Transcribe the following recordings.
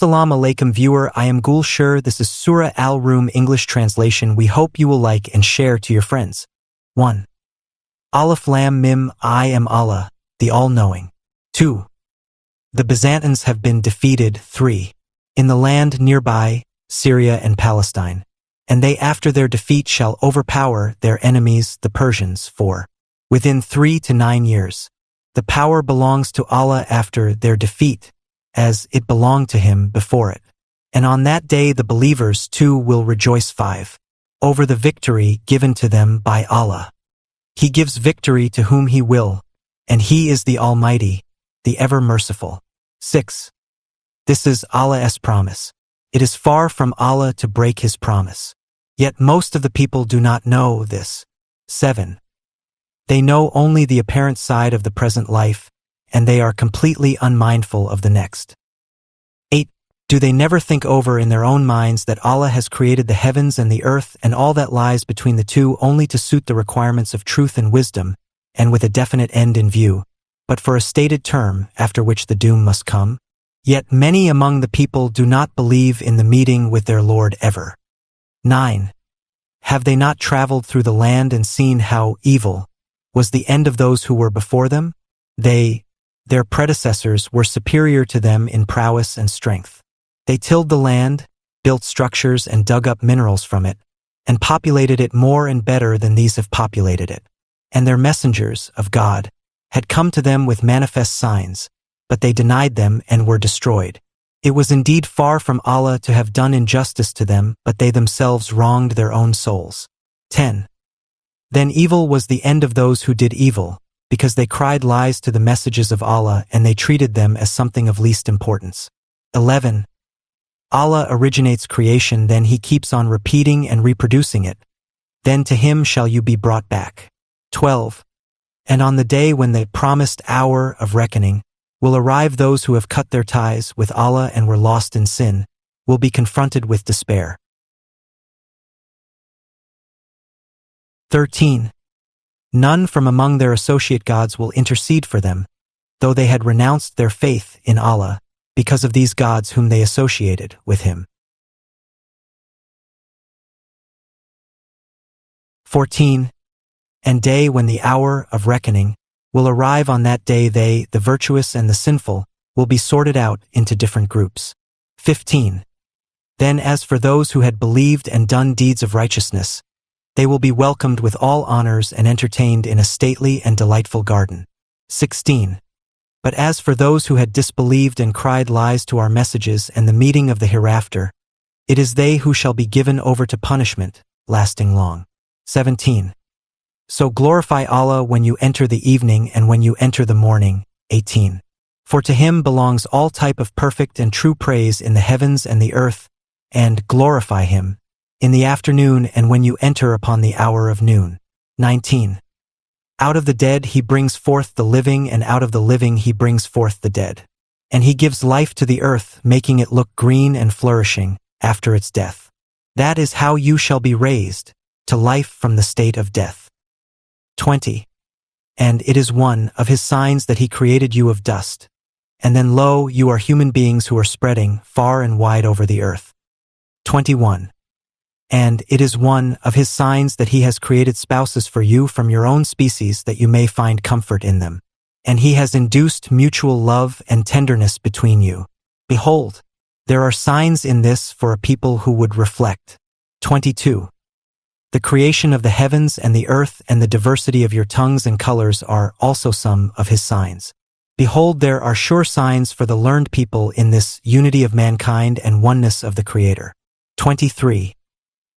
Assalamu alaikum viewer, I am Gulshur. This is Surah Al-Rum English translation. We hope you will like and share to your friends. 1. Alif Lam Mim, I am Allah, the all-knowing. 2. The Byzantines have been defeated. 3. In the land nearby, Syria and Palestine. And they after their defeat shall overpower their enemies, the Persians. 4. Within 3 to 9 years. The power belongs to Allah after their defeat, as it belonged to him before it. And on that day the believers too will rejoice. 5. Over the victory given to them by Allah. He gives victory to whom he will, and he is the Almighty, the ever-merciful. 6. This is Allah's promise. It is far from Allah to break his promise. Yet most of the people do not know this. 7. They know only the apparent side of the present life, and they are completely unmindful of the next. 8. Do they never think over in their own minds that Allah has created the heavens and the earth and all that lies between the two only to suit the requirements of truth and wisdom, and with a definite end in view, but for a stated term after which the doom must come? Yet many among the people do not believe in the meeting with their Lord ever. 9. Have they not traveled through the land and seen how evil was the end of those who were before them? Their predecessors were superior to them in prowess and strength. They tilled the land, built structures and dug up minerals from it, and populated it more and better than these have populated it. And their messengers of God had come to them with manifest signs, but they denied them and were destroyed. It was indeed far from Allah to have done injustice to them, but they themselves wronged their own souls. 10. Then evil was the end of those who did evil, because they cried lies to the messages of Allah and they treated them as something of least importance. 11. Allah originates creation, then he keeps on repeating and reproducing it. Then to him shall you be brought back. 12. And on the day when the promised hour of reckoning will arrive, those who have cut their ties with Allah and were lost in sin will be confronted with despair. 13. None from among their associate gods will intercede for them, though they had renounced their faith in Allah, because of these gods whom they associated with him. 14. And day when the hour of reckoning will arrive, on that day they, the virtuous and the sinful, will be sorted out into different groups. 15. Then as for those who had believed and done deeds of righteousness, they will be welcomed with all honors and entertained in a stately and delightful garden. 16. But as for those who had disbelieved and cried lies to our messages and the meeting of the hereafter, it is they who shall be given over to punishment, lasting long. 17. So glorify Allah when you enter the evening and when you enter the morning. 18. For to him belongs all type of perfect and true praise in the heavens and the earth, and glorify him in the afternoon and when you enter upon the hour of noon. 19. Out of the dead he brings forth the living, and out of the living he brings forth the dead. And he gives life to the earth, making it look green and flourishing after its death. That is how you shall be raised to life from the state of death. 20. And it is one of his signs that he created you of dust. And then lo, you are human beings who are spreading far and wide over the earth. 21. And it is one of his signs that he has created spouses for you from your own species, that you may find comfort in them. And he has induced mutual love and tenderness between you. Behold, there are signs in this for a people who would reflect. 22. The creation of the heavens and the earth and the diversity of your tongues and colors are also some of his signs. Behold, there are sure signs for the learned people in this unity of mankind and oneness of the Creator. 23.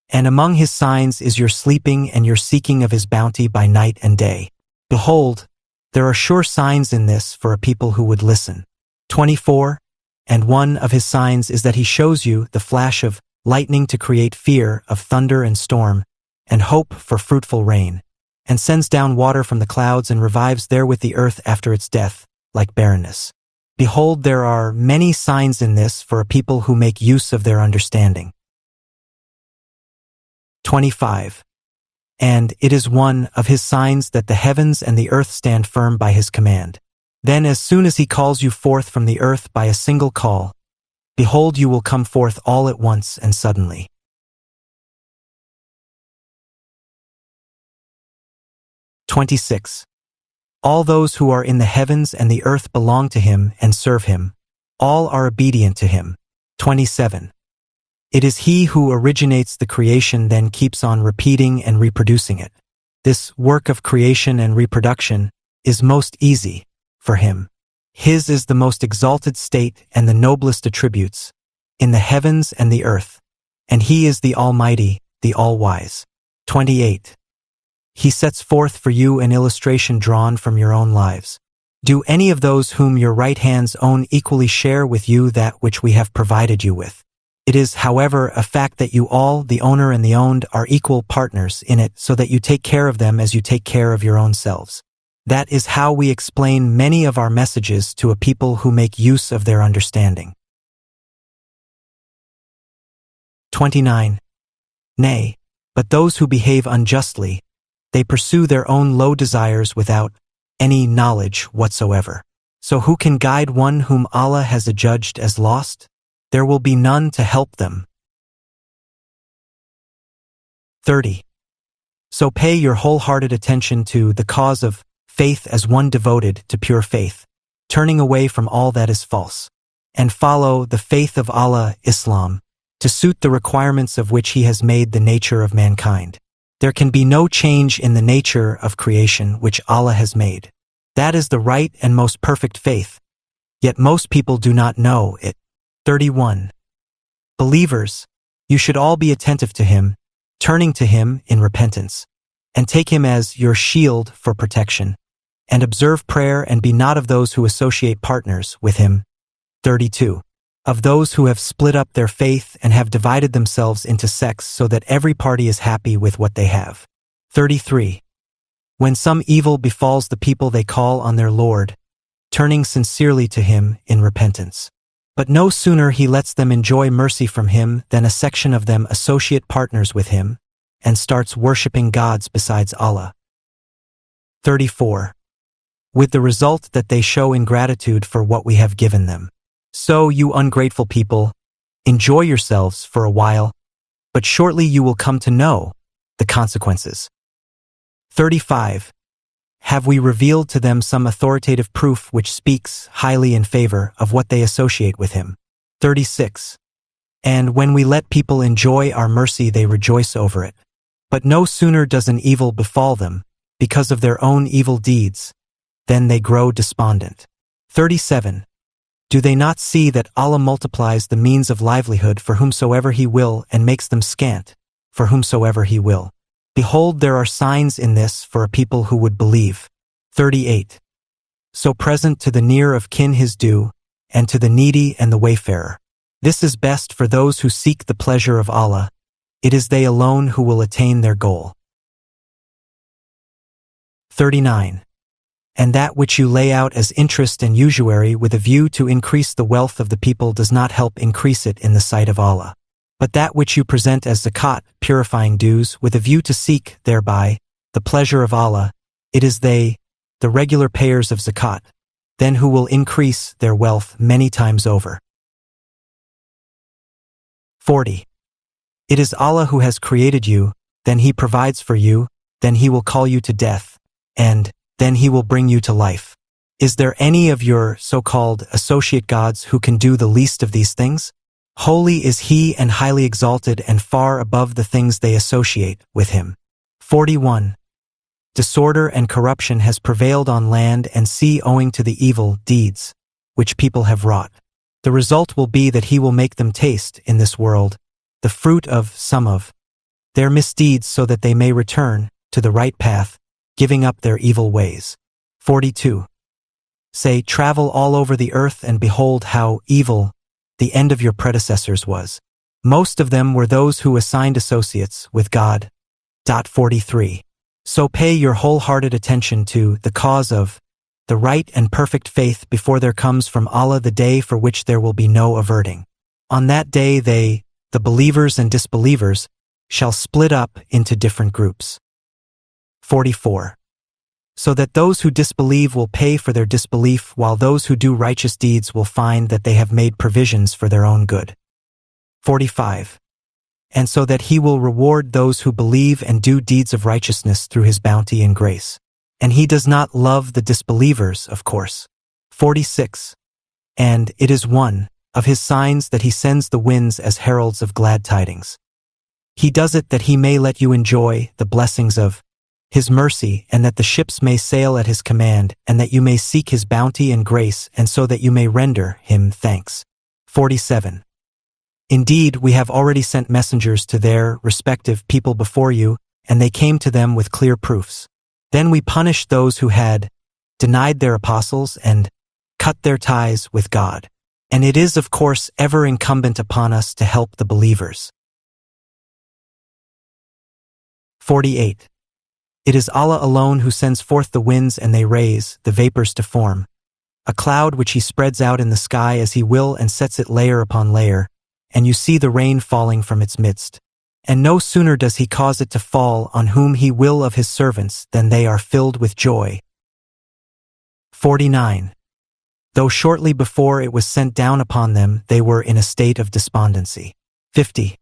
And among his signs is your sleeping and your seeking of his bounty by night and day. Behold, there are sure signs in this for a people who would listen. 24. And one of his signs is that he shows you the flash of lightning to create fear of thunder and storm, and hope for fruitful rain, and sends down water from the clouds and revives therewith the earth after its death, like barrenness. Behold, there are many signs in this for a people who make use of their understanding. 25. And it is one of his signs that the heavens and the earth stand firm by his command. Then as soon as he calls you forth from the earth by a single call, Behold, you will come forth all at once and suddenly. 26. All those who are in the heavens and the earth belong to him and serve him. All are obedient to him. 27. It is he who originates the creation, then keeps on repeating and reproducing it. This work of creation and reproduction is most easy for him. His is the most exalted state and the noblest attributes in the heavens and the earth, and he is the Almighty, the All-Wise. 28. He sets forth for you an illustration drawn from your own lives. Do any of those whom your right hands own equally share with you that which we have provided you with? It is, however, a fact that you all, the owner and the owned, are equal partners in it, so that you take care of them as you take care of your own selves. That is how we explain many of our messages to a people who make use of their understanding. 29. Nay, but those who behave unjustly, they pursue their own low desires without any knowledge whatsoever. So who can guide one whom Allah has adjudged as lost? There will be none to help them. 30. So pay your wholehearted attention to the cause of faith as one devoted to pure faith, turning away from all that is false, and follow the faith of Allah, Islam, to suit the requirements of which he has made the nature of mankind. There can be no change in the nature of creation which Allah has made. That is the right and most perfect faith, yet most people do not know it. 31. Believers, you should all be attentive to him, turning to him in repentance, and take him as your shield for protection, and observe prayer and be not of those who associate partners with him. 32. Of those who have split up their faith and have divided themselves into sects so that every party is happy with what they have. 33. When some evil befalls the people, they call on their Lord, turning sincerely to him in repentance. But no sooner he lets them enjoy mercy from him than a section of them associate partners with him and starts worshipping gods besides Allah. 34. With the result that they show ingratitude for what we have given them. So, you ungrateful people, enjoy yourselves for a while, but shortly you will come to know the consequences. 35. Have we revealed to them some authoritative proof which speaks highly in favor of what they associate with him? 36. And when we let people enjoy our mercy, they rejoice over it. But no sooner does an evil befall them, because of their own evil deeds, than they grow despondent. 37. Do they not see that Allah multiplies the means of livelihood for whomsoever he will and makes them scant for whomsoever he will? Behold, there are signs in this for a people who would believe. 38. So present to the near of kin his due, and to the needy and the wayfarer. This is best for those who seek the pleasure of Allah. It is they alone who will attain their goal. 39. And that which you lay out as interest and usury with a view to increase the wealth of the people does not help increase it in the sight of Allah. But that which you present as zakat, purifying dues, with a view to seek, thereby, the pleasure of Allah, it is they, the regular payers of zakat, then who will increase their wealth many times over. 40. It is Allah who has created you, then he provides for you, then he will call you to death, and then he will bring you to life. Is there any of your so-called associate gods who can do the least of these things? Holy is he and highly exalted and far above the things they associate with him. 41. Disorder and corruption has prevailed on land and sea owing to the evil deeds which people have wrought. The result will be that he will make them taste, in this world, the fruit of some of their misdeeds so that they may return to the right path, giving up their evil ways. 42. Say, travel all over the earth and behold how evil the end of your predecessors was. Most of them were those who assigned associates with God. 43. So pay your wholehearted attention to the cause of the right and perfect faith before there comes from Allah the day for which there will be no averting. On that day they, the believers and disbelievers, shall split up into different groups. 44. so that those who disbelieve will pay for their disbelief, while those who do righteous deeds will find that they have made provisions for their own good. 45. And so that he will reward those who believe and do deeds of righteousness through his bounty and grace. And he does not love the disbelievers, of course. 46. And it is one of his signs that he sends the winds as heralds of glad tidings. He does it that he may let you enjoy the blessings of his mercy, and that the ships may sail at his command, and that you may seek his bounty and grace, and so that you may render him thanks. 47. Indeed, we have already sent messengers to their respective people before you, and they came to them with clear proofs. Then we punished those who had denied their apostles and cut their ties with God. And it is, of course, ever incumbent upon us to help the believers. 48. It is Allah alone who sends forth the winds, and they raise the vapors to form a cloud which he spreads out in the sky as he will, and sets it layer upon layer, and you see the rain falling from its midst. And no sooner does he cause it to fall on whom he will of his servants than they are filled with joy. 49. Though shortly before it was sent down upon them, they were in a state of despondency. 50.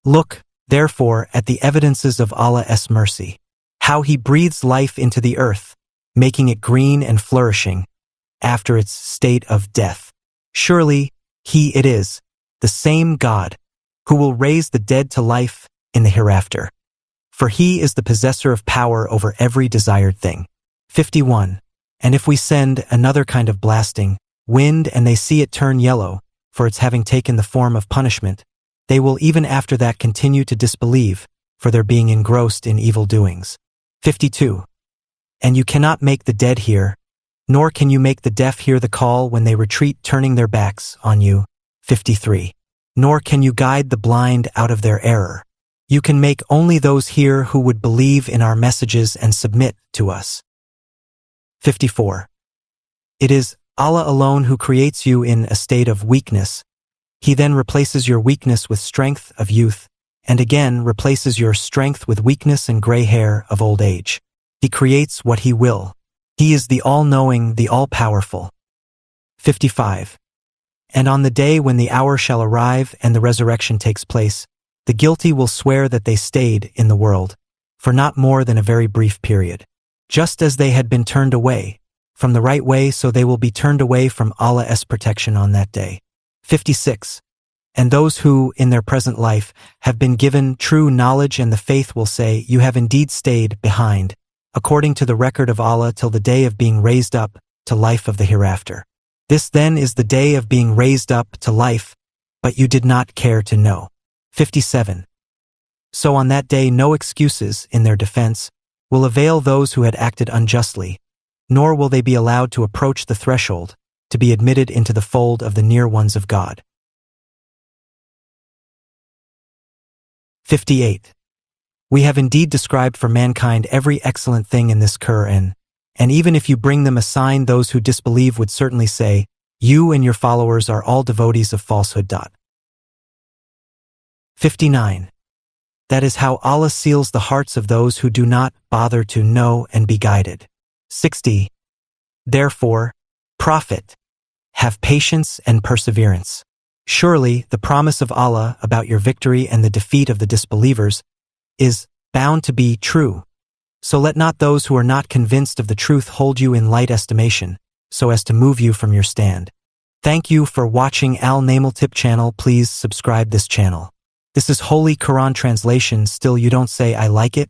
Look, therefore, at the evidences of Allah's mercy, how he breathes life into the earth, making it green and flourishing, after its state of death. Surely, he it is, the same God, who will raise the dead to life in the hereafter. For he is the possessor of power over every desired thing. 51. And if we send another kind of blasting wind, and they see it turn yellow, for its having taken the form of punishment, they will even after that continue to disbelieve, for their being engrossed in evil doings. 52. And you cannot make the dead hear, nor can you make the deaf hear the call when they retreat, turning their backs on you. 53. Nor can you guide the blind out of their error. You can make only those hear who would believe in our messages and submit to us. 54. It is Allah alone who creates you in a state of weakness. He then replaces your weakness with strength of youth, and again replaces your strength with weakness and gray hair of old age. He creates what he will. He is the all-knowing, the all-powerful. 55. And on the day when the hour shall arrive and the resurrection takes place, the guilty will swear that they stayed in the world for not more than a very brief period. Just as they had been turned away from the right way, so they will be turned away from Allah's protection on that day. 56. And those who, in their present life, have been given true knowledge and the faith will say, you have indeed stayed behind, according to the record of Allah, till the day of being raised up to life of the hereafter. This then is the day of being raised up to life, but you did not care to know. 57. So on that day no excuses in their defense will avail those who had acted unjustly, nor will they be allowed to approach the threshold to be admitted into the fold of the near ones of God. 58. We have indeed described for mankind every excellent thing in this Quran, and even if you bring them a sign, those who disbelieve would certainly say, you and your followers are all devotees of falsehood. 59. That is how Allah seals the hearts of those who do not bother to know and be guided. 60. Therefore, Prophet, have patience and perseverance. Surely, the promise of Allah about your victory and the defeat of the disbelievers is bound to be true. So let not those who are not convinced of the truth hold you in light estimation, so as to move you from your stand. Thank you for watching Al Namal Tip channel. Please subscribe this channel. This is Holy Quran translation. Still you don't say I like it?